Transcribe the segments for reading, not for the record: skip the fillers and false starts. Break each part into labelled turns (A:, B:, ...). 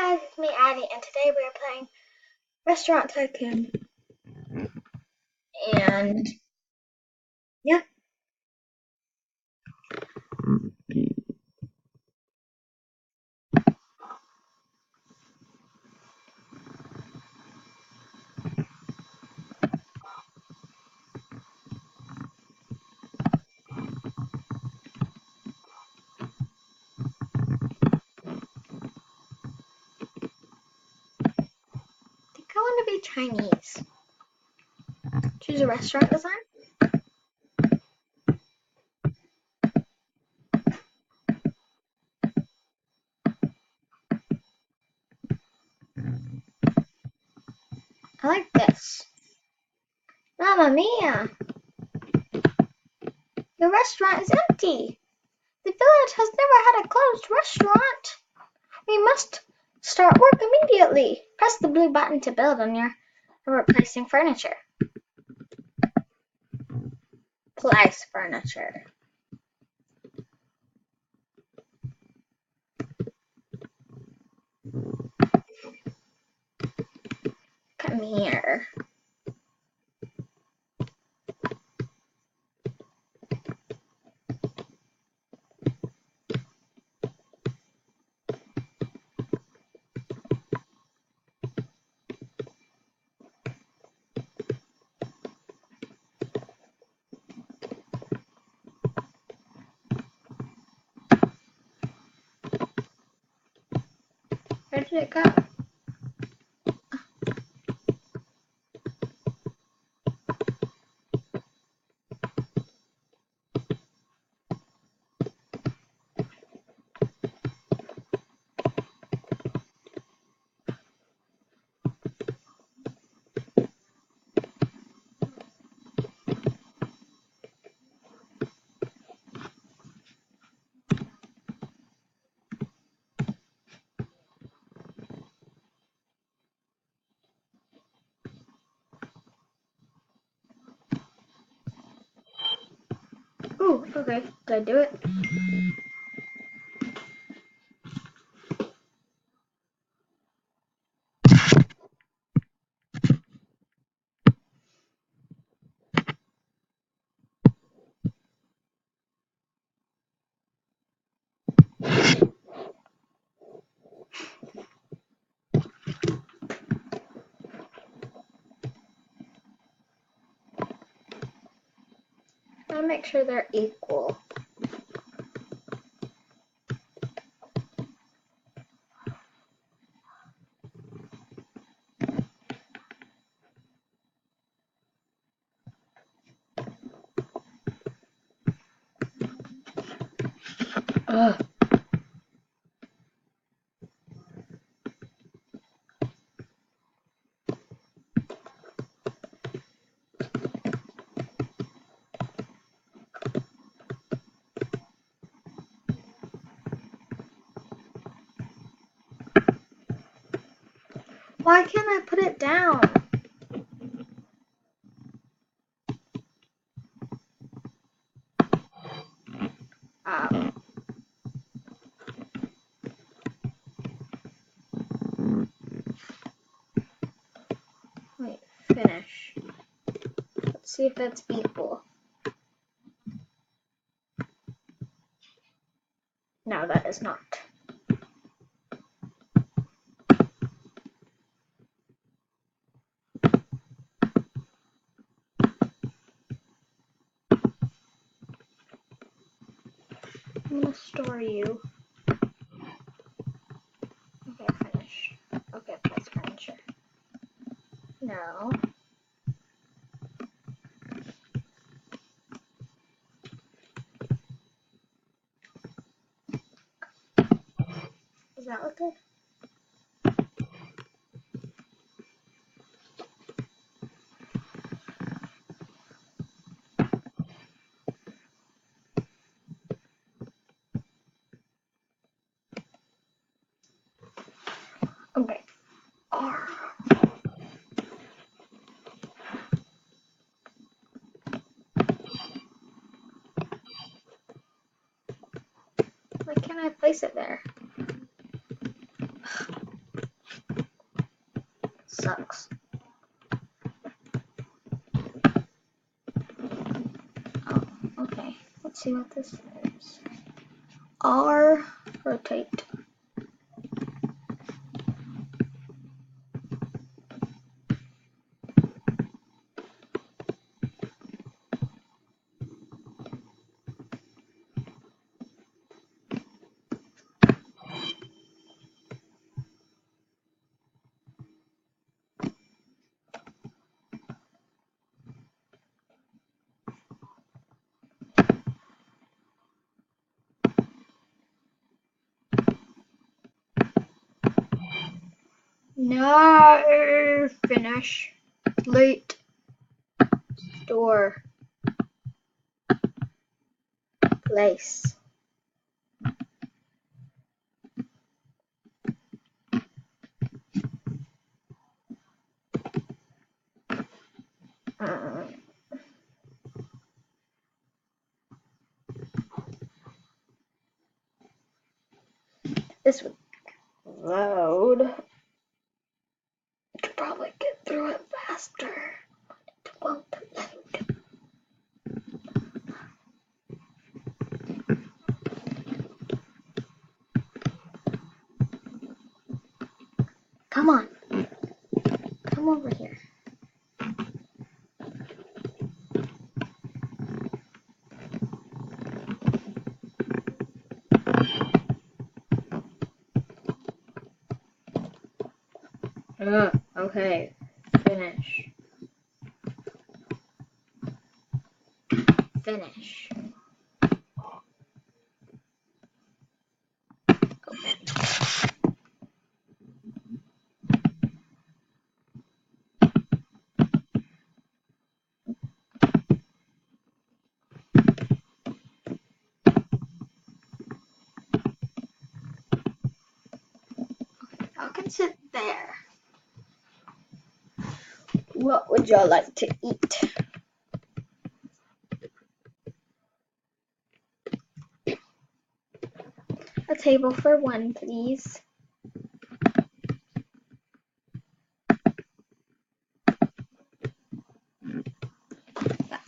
A: guys, it's me Addie, and today we are playing Restaurant Tycoon. And yeah, I think I want to be Chinese. Choose a restaurant design. I like this. Mamma mia! The restaurant is empty. The village has never had a closed restaurant. We must start work immediately. Press the blue button to build on your replacing furniture. Place furniture. Come here. Where did it go? Ooh, okay. Did I do it? I'll make sure they're equal. Ugh. Why can't I put it down? Oh. Wait, finish. Let's see if it's equal. No, that is not. I'm gonna store you. Okay, finish. Okay, place furniture. No. Does that look good? Okay. R. Why can't I place it there? sucks. Oh, okay. Let's see what this is. R, rotate. No, finish. Late. Store. Place. This would load. Could probably get through it faster. It won't load. Come on. Come over here. Okay. Finish. Finish. I can sit there. What would y'all like to eat? A table for one, please.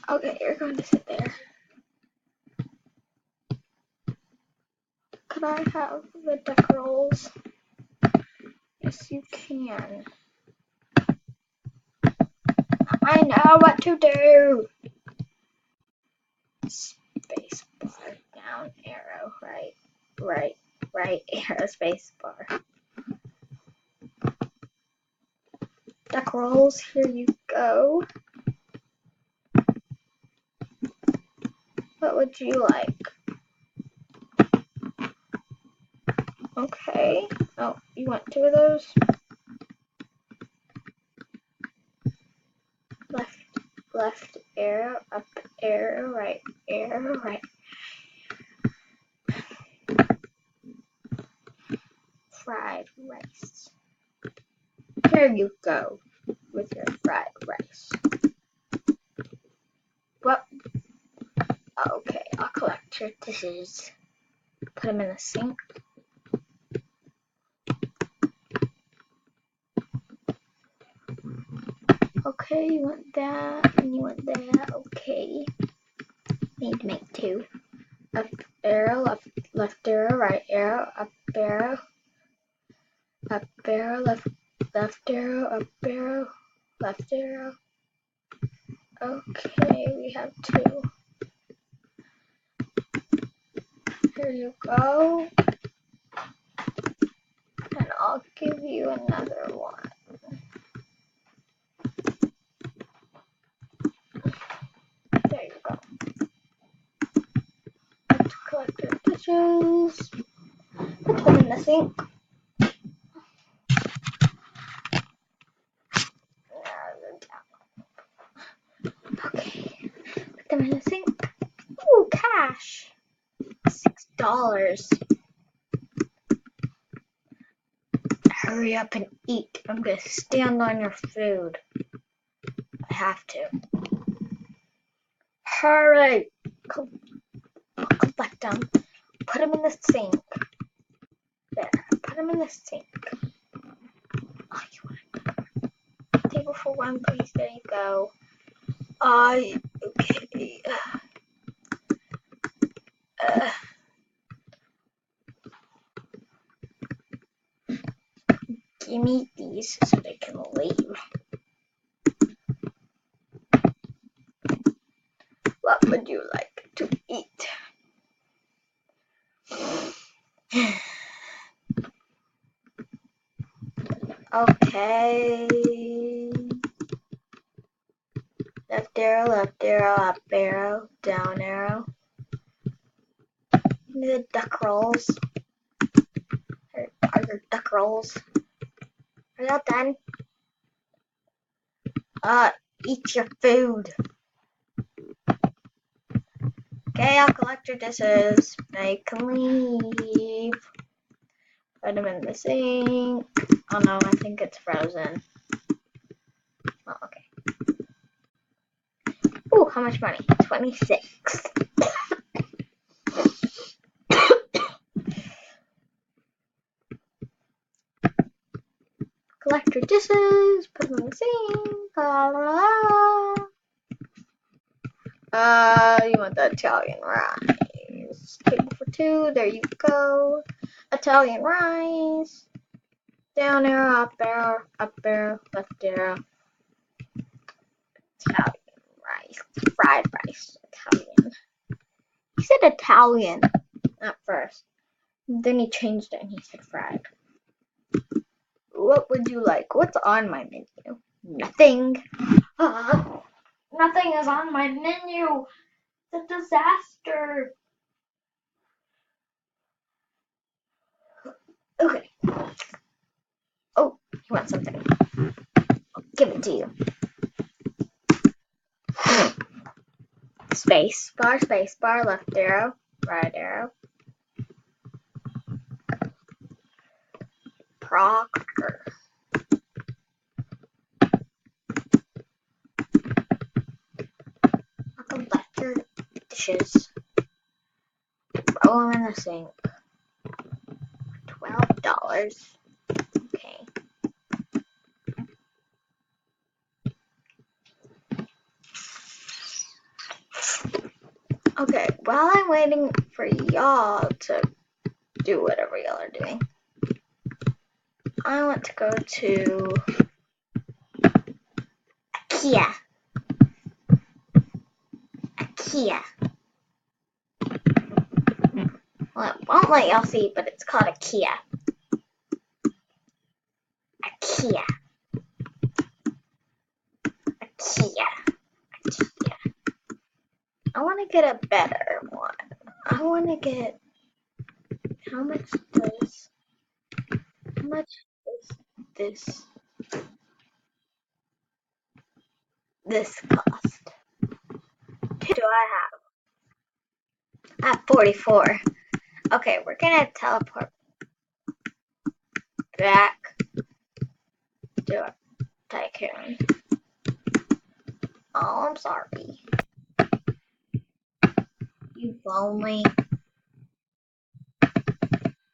A: Okay, you're going to sit there. Could I have the duck rolls? Yes, you can. I know what to do. Space bar, down arrow, right arrow, space bar. Duck rolls, here you go. What would you like? Okay. Oh, you want two of those? Left arrow, up arrow, right arrow, right. Fried rice. Here you go with your fried rice. Well, okay, I'll collect your dishes. Put them in the sink. Okay, you want that, and you want that. Okay. Need to make two. Up arrow, left arrow, right arrow, up arrow, left arrow, up arrow, left arrow. Okay, we have two. Here you go. And I'll give you another one. There you go. Let's collect your dishes. Put them in the sink. Okay. Put them in the sink. Ooh, cash. $6. Hurry up and eat. I'm gonna stand on your food. I have to. Hurry! I'll collect them. Put them in the sink. There. Put them in the sink. Oh, you want it? for one, please. There you go. Okay. Give me these so they can leave. What would you like to eat? Okay. Left arrow, up arrow, down arrow. The duck rolls. Are your duck rolls? Are you all done? Eat your food. Okay, I'll collect your dishes. Now you can leave. Put them in the sink. Oh no, I think it's frozen. Oh, okay. Ooh, how much money? 26. Collect your dishes. Put them in the sink. La, la, la. You want the Italian rice. Table for two. There you go. Italian rice. Down arrow, up arrow, left arrow. Italian rice. Fried rice. Italian. He said Italian at first. Then he changed it and he said fried. What would you like? What's on my menu? Nothing. Nothing is on my menu. It's a disaster. Okay. Oh, you want something? I'll give it to you. Space bar, left arrow, right arrow. Proctor. I'll collect your dishes. Throw them in the sink. $12. Okay. Okay, while I'm waiting for y'all to do whatever y'all are doing, I want to go to IKEA. Well, it won't let y'all see, but it's called IKEA. IKEA. I want to get a better one. I want to get. How much does this cost? Do I have? I have 44. Okay, we're gonna teleport back to a Tycoon. Oh, I'm sorry. You lonely.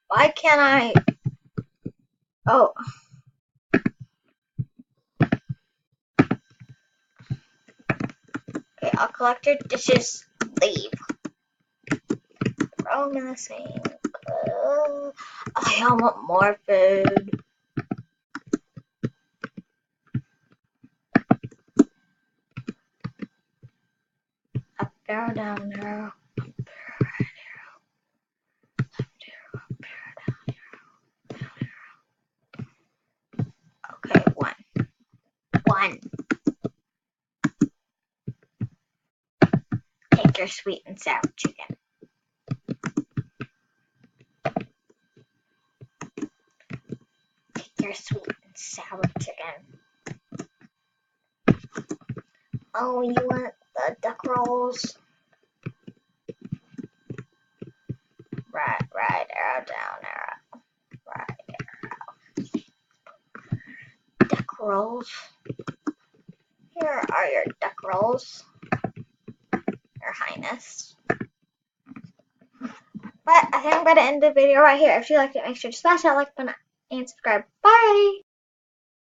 A: Why can't I? Oh. Okay, I'll collect your dishes. Leave. Throw them in the sink. I want more food. Up arrow, down arrow. Up arrow, right arrow. Left arrow, up arrow, down arrow. Okay, one. Take your sweet and sour chicken. Take your sweet and sour chicken. Oh, you want the duck rolls? Right arrow, down arrow. Right arrow. Duck rolls. Here are your duck rolls, Your Highness. But I think I'm going to end the video right here. If you liked it, make sure to smash that like button and subscribe. Bye!